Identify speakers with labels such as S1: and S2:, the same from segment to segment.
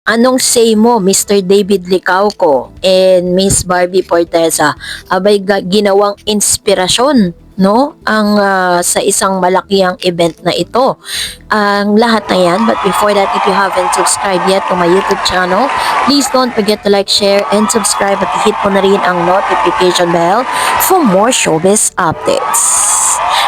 S1: Anong say mo, Mr. David Licauco and Miss Barbie Forteza? Abay ginawang inspirasyon, no? Ang sa isang malakiang event na ito. Ang lahat na yan, but before that, if you haven't subscribed yet to my YouTube channel, please don't forget to like, share, and subscribe at hit mo na rin ang notification bell for more showbiz updates.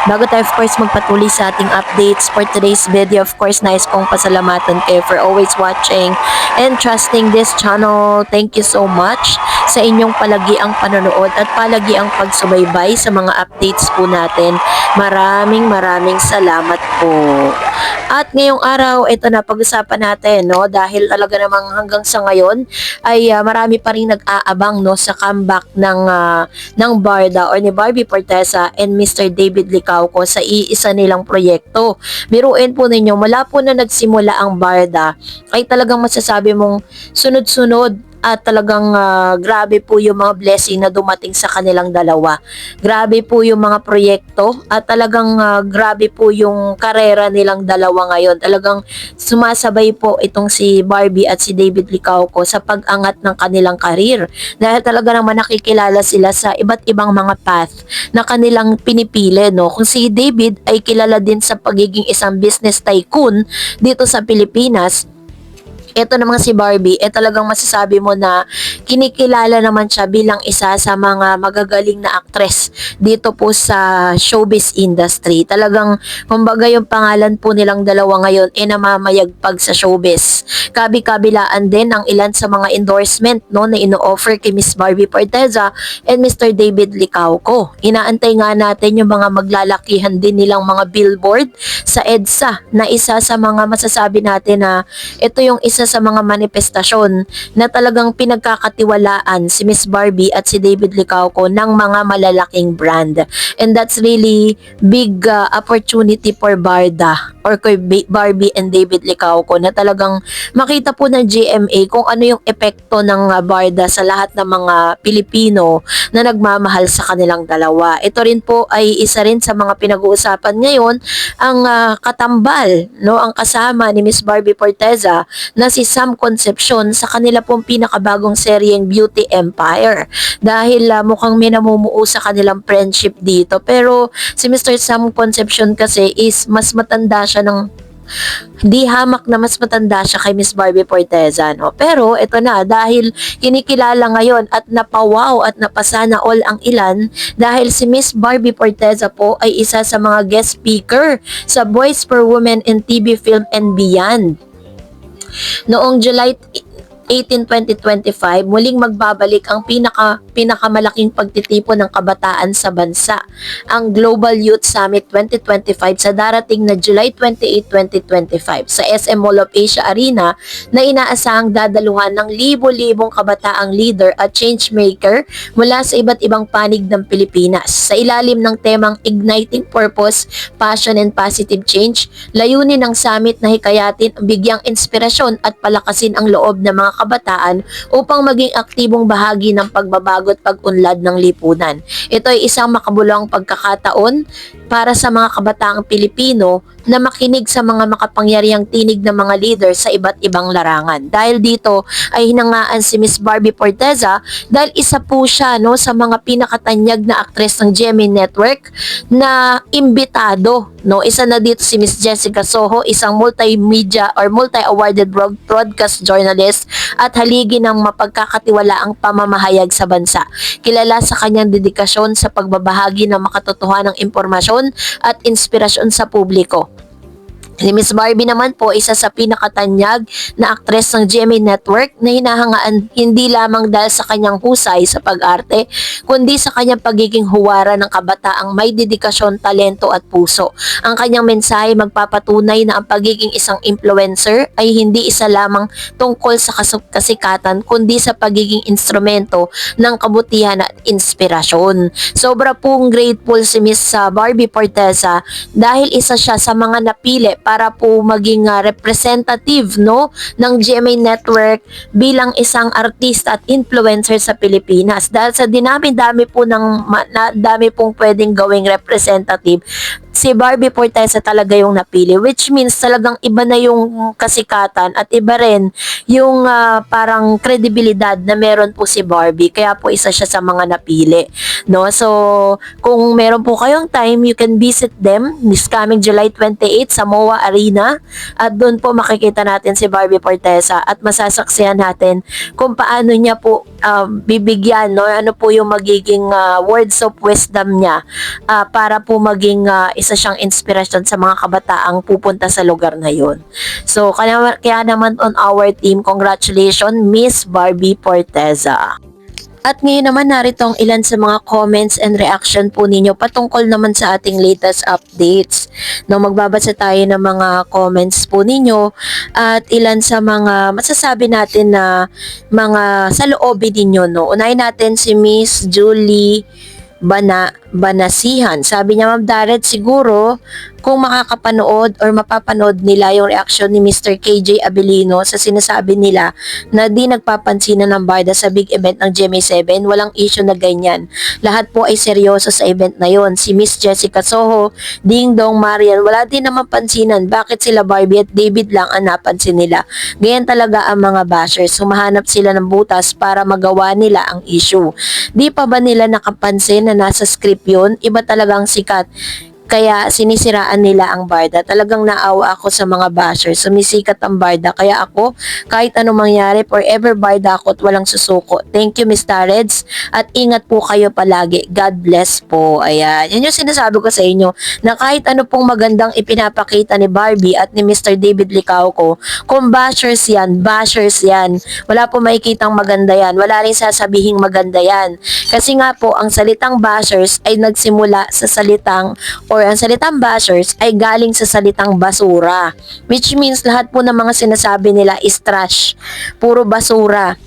S1: Bago tayo of course magpatuloy sa ating updates for today's video, of course nais kong pasalamatan kayo for always watching and trusting this channel. Thank you so much sa inyong palagiang panonood at palagiang pagsubaybay sa mga updates po natin. Maraming salamat po. At ngayong araw, ito na pag-usapan natin, no? Dahil talaga namang hanggang sa ngayon ay marami pa rin nag-aabang, no, sa comeback ng Barda or ni Barbie Forteza and Mr. David Licauco sa iisa nilang proyekto. Biruin po ninyo, mula po na nagsimula ang Barda ay talagang masasabi mong sunod-sunod at talagang grabe po yung mga blessing na dumating sa kanilang dalawa. Grabe po yung mga proyekto at talagang grabe po yung karera nilang dalawa ngayon. Talagang sumasabay po itong si Barbie at si David Licauco sa pag-angat ng kanilang karir. Dahil talaga naman nakikilala sila sa iba't ibang mga path na kanilang pinipili. No? Kung si David ay kilala din sa pagiging isang business tycoon dito sa Pilipinas, ito namang si Barbie, talagang masasabi mo na kinikilala naman siya bilang isa sa mga magagaling na aktres dito po sa showbiz industry. Talagang, kumbaga yung pangalan po nilang dalawa ngayon namamayagpag sa showbiz. Kabi-kabilaan din ang ilan sa mga endorsement, no, na ino-offer kay Miss Barbie Forteza and Mr. David Licauco. Inaantay nga natin yung mga maglalakihan din nilang mga billboard sa EDSA na isa sa mga masasabi natin na ito yung isa sa mga manifestasyon na talagang pinagkakatiwalaan si Miss Barbie at si David Licauco ng mga malalaking brand. And that's really big opportunity for Barda or kay Barbie and David Licauco na talagang makita po ng GMA kung ano yung epekto ng Barda sa lahat ng mga Pilipino na nagmamahal sa kanilang dalawa. Ito rin po ay isa rin sa mga pinag-uusapan ngayon, ang katambal, no, ang kasama ni Miss Barbie Forteza na si Sam Concepcion sa kanila pong pinakabagong seryeng Beauty Empire. Dahil mukhang may namumuo sa kanilang friendship dito. Pero si Mr. Sam Concepcion kasi is mas matanda siya di hamak na mas matanda siya kay Miss Barbie Forteza, no? Pero ito na, dahil kinikilala ngayon at napawaw at napasana all ang ilan dahil si Miss Barbie Forteza po ay isa sa mga guest speaker sa Voice for Women in TV, Film and Beyond. Noong July 18, 2025, muling magbabalik ang pinakamalaking pagtitipon ng kabataan sa bansa, ang Global Youth Summit 2025 sa darating na July 28, 2025 sa SM Mall of Asia Arena na inaasahang dadaluhan ng libo-libong kabataang leader at changemaker mula sa iba't ibang panig ng Pilipinas. Sa ilalim ng temang Igniting Purpose, Passion and Positive Change, layunin ng summit na hikayatin, bigyang inspirasyon at palakasin ang loob ng mga kabataan upang maging aktibong bahagi ng pagbabago at pag-unlad ng lipunan. Ito ay isang makabuluhang pagkakataon para sa mga kabataang Pilipino na makinig sa mga makapangyarihang tinig ng mga leader sa iba't ibang larangan. Dahil dito ay hinangaan si Miss Barbie Forteza dahil isa po siya, no, sa mga pinakatanyag na aktres ng GMA Network na imbitado, no. Isa na dito si Miss Jessica Soho, isang multimedia or multi-awarded broadcast journalist at haligi ng mapagkakatiwalaang pamamahayag sa bansa. Kilala sa kanyang dedikasyon sa pagbabahagi ng makatotohanang impormasyon at inspirasyon sa publiko. Si Miss Barbie naman po, isa sa pinakatanyag na aktres ng GMA Network na hinahangaan hindi lamang dahil sa kanyang husay sa pag-arte, kundi sa kanyang pagiging huwara ng kabataang may dedikasyon, talento at puso. Ang kanyang mensahe magpapatunay na ang pagiging isang influencer ay hindi isa lamang tungkol sa kasikatan, kundi sa pagiging instrumento ng kabutihan at inspirasyon. Sobra pong grateful si Miss Barbie Forteza dahil isa siya sa mga napili para po maging representative, no, ng GMA Network bilang isang artista at influencer sa Pilipinas. Dahil sa dami-dami po dami pong pwedeng gawing representative, si Barbie Forteza talaga yung napili, which means talagang iba na yung kasikatan at iba rin yung parang kredibilidad na meron po si Barbie. Kaya po isa siya sa mga napili, no? So, kung meron po kayong time, you can visit them this coming July 28 sa MOA Arena at doon po makikita natin si Barbie Forteza at masasaksihan natin kung paano niya po bibigyan, no? Ano po yung magiging words of wisdom niya para po maging isa siyang inspirasyon sa mga kabataang pupunta sa lugar na yun. So, kaya naman on our team, congratulations Miss Barbie Forteza. At ngayon naman narito ang ilan sa mga comments and reaction po ninyo patungkol naman sa ating latest updates. No, magbabasa tayo ng mga comments po ninyo at ilan sa mga masasabi natin na mga saloobin ninyo. No? Unahin natin si Miss Julie Banasihan. Sabi niya, Ma'am Darren, siguro kung makakapanood or mapapanood nila yung reaction ni Mr. KJ Abilino sa sinasabi nila na di nagpapansinan ng barda sa big event ng GMA7, walang issue na ganyan. Lahat po ay seryoso sa event na yon. Si Miss Jessica Soho, Ding Dong Marian, wala din naman pansinan. Bakit sila Barbie at David lang ang napansin nila? Ganyan talaga ang mga bashers. Humahanap sila ng butas para magawa nila ang issue. Di pa ba nila nakapansin na nasa script yun? Iba talagang sikat. Kaya sinisiraan nila ang barda. Talagang naawa ako sa mga bashers. Sumisikat ang barda. Kaya ako, kahit anong mangyari, forever barda ako at walang susuko. Thank you, Miss Tareds. At ingat po kayo palagi. God bless po. Ayan. Yan yung sinasabi ko sa inyo na kahit ano pong magandang ipinapakita ni Barbie at ni Mr. David Licauco, kung bashers yan, bashers yan. Wala po makikitang maganda yan. Wala rin sasabihing maganda yan. Kasi nga po, ang salitang bashers ay nagsimula sa salitang or ang salitang bashers ay galing sa salitang basura. Which means lahat po ng mga sinasabi nila is trash. Puro basura.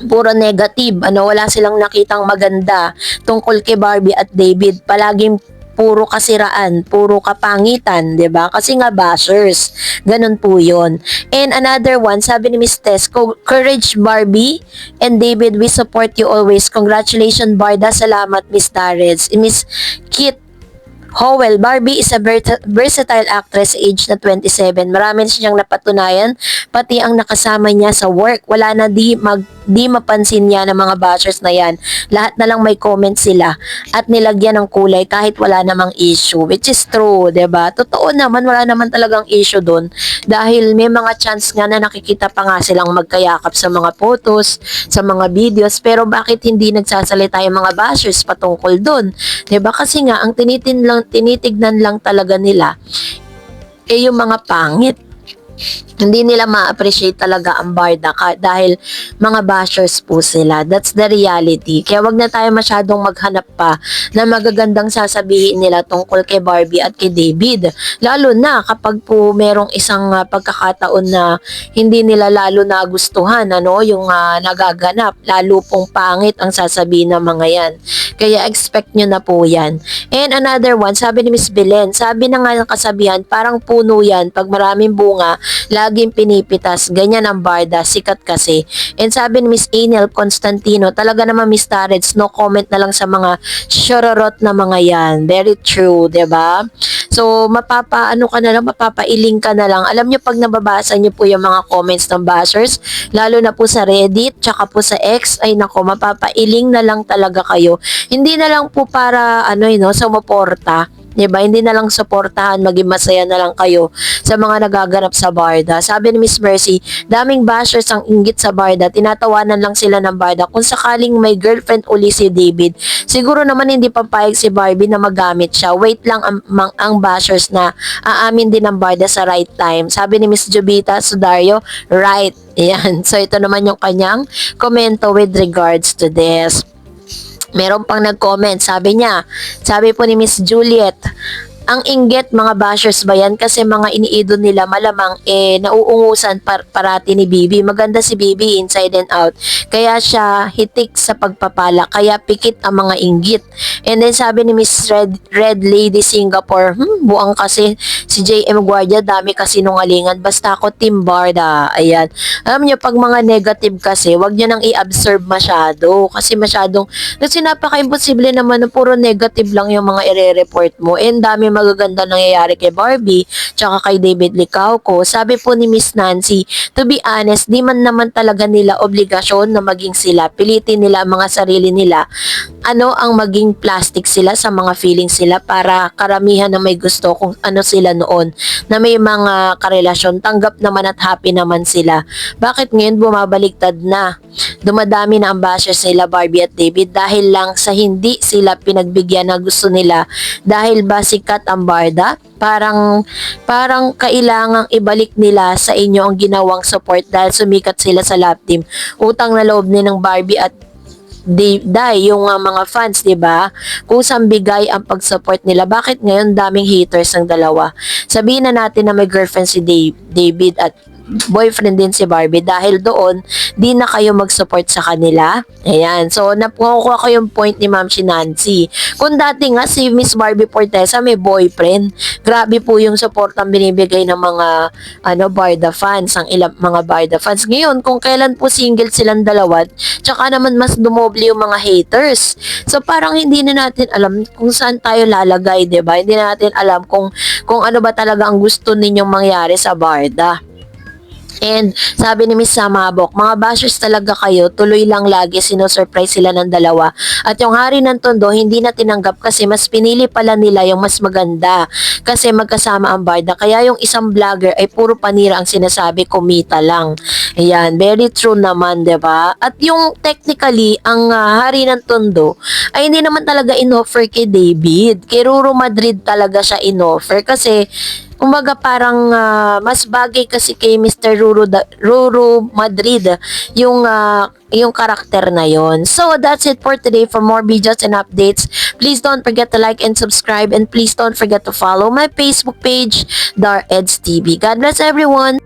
S1: Puro negative. Wala silang nakitang maganda tungkol kay Barbie at David. Palaging puro kasiraan, puro kapangitan, 'di ba? Kasi nga bashers. Ganun po 'yon. And another one, sabi ni Miss Tess, courage Barbie and David, we support you always. Congratulations Barda, salamat Miss Tareds. Miss Kit Howell, Barbie is a versatile actress age na 27. Marami siyang napatunayan, pati ang nakasama niya sa work. Wala na di mapansin niya ng mga bashers na yan. Lahat na lang may comment sila at nilagyan ng kulay kahit wala namang issue. Which is true, 'di ba? Totoo naman, wala naman talagang issue doon. Dahil may mga chance nga na nakikita pa nga silang magkayakap sa mga photos, sa mga videos. Pero bakit hindi nagsasalita yung mga bashers patungkol doon? 'Di ba? Kasi nga, ang tinitignan lang talaga nila yung mga pangit. Hindi nila ma-appreciate talaga ang barda dahil mga bashers po sila. That's the reality. Kaya wag na tayo masyadong maghanap pa na magagandang sasabihin nila tungkol kay Barbie at kay David. Lalo na kapag po merong isang pagkakataon na hindi nila lalo nagustuhan, yung nagaganap. Lalo pong pangit ang sasabihin ng mga yan. Kaya expect nyo na po yan. And another one, sabi ni Miss Belen, sabi na nga ng kasabihan, parang puno yan. Pag maraming bunga, laging pinipitas. Ganyan ang barda, sikat kasi. And sabi ni Miss Anel Constantino, talaga naman Miss Tareds, no comment na lang sa mga shororot na mga yan. Very true, 'di ba? So, mapapailing ka na lang. Alam nyo, pag nababasa nyo po yung mga comments ng bashers, lalo na po sa Reddit, tsaka po sa X, ay nako, mapapailing na lang talaga kayo. Hindi na lang po para, sumuporta. Diba? Hindi na lang suportahan, maging masaya na lang kayo sa mga nagaganap sa barda. Sabi ni Miss Mercy, daming bashers ang inggit sa barda, tinatawanan lang sila ng barda. Kung sakaling may girlfriend uli si David, siguro naman hindi papayag si Barbie na magamit siya. Wait lang ang bashers na aamin din ng barda sa right time. Sabi ni Miss Jubita Sudario, right. Yan. So ito naman yung kanyang komento with regards to this. Meron pang nag-comment, sabi po ni Miss Juliet, ang inggit mga bashers ba yan? Kasi mga iniidol nila malamang nauungusan parati ni Bibi. Maganda si Bibi inside and out. Kaya siya hitik sa pagpapala. Kaya pikit ang mga inggit. And then sabi ni Miss Red Lady Singapore, buang kasi si JM Guardia, dami kasi nungalingan. Basta ako Team Barda. Ayan. Alam niyo, pag mga negative kasi, wag niyo nang i-absorb masyado. Kasi kasi napaka-imposible naman na puro negative lang yung mga ire-report mo. And dami magaganda nangyayari kay Barbie tsaka kay David Licauco. Sabi po ni Miss Nancy, to be honest, di man naman talaga nila obligasyon na maging sila. Pilitin nila ang mga sarili nila. Ano ang maging plastic sila sa mga feelings sila para karamihan na may gusto kung ano sila noon na may mga karelasyon. Tanggap naman at happy naman sila. Bakit ngayon bumabaliktad na? Dumadami na ang bashers nila Barbie at David dahil lang sa hindi sila pinagbigyan na gusto nila. Dahil ba sikat ang barda? Parang kailangang ibalik nila sa inyo ang ginawang support dahil sumikat sila sa love team. Utang na loob ni ng Barbie at Day, yung mga fans, 'di ba? Kusang bigay ang pag-support nila. Bakit ngayon daming haters ng dalawa? Sabihin na natin na may girlfriend si David at boyfriend din si Barbie dahil doon di na kayo mag-support sa kanila. Ayan. So nakukuha ko yung point ni Ma'am Nancy. Kung dati nga si Miss Barbie Fortesa may boyfriend, grabe po yung support ang binibigay ng mga Barda fans, ang ilang mga Barda fans. Ngayon, kung kailan po single silang dalawa, tsaka naman mas dumoble yung mga haters. So parang hindi na natin alam kung saan tayo lalagay, 'di ba? Hindi na natin alam kung ano ba talaga ang gusto ninyong mangyari sa Barda. And sabi ni Miss Samabok, mga bashers talaga kayo, tuloy lang lagi, sinosurprise sila ng dalawa. At yung Hari ng Tondo, hindi na tinanggap kasi mas pinili pala nila yung mas maganda. Kasi magkasama ang Barda. Kaya yung isang vlogger ay puro panira ang sinasabi, kumita lang. Ayan, very true naman, 'di ba? At yung technically, ang Hari ng Tondo ay hindi naman talaga inoffer kay David. Kay Ruro Madrid talaga siya inoffer kasi kumbaga parang mas bagay kasi kay Mr. Ruro Madrid yung karakter na yon. So that's it for today. For more videos and updates, please don't forget to like and subscribe, and please don't forget to follow my Facebook page, Dar Eds TV. God bless everyone.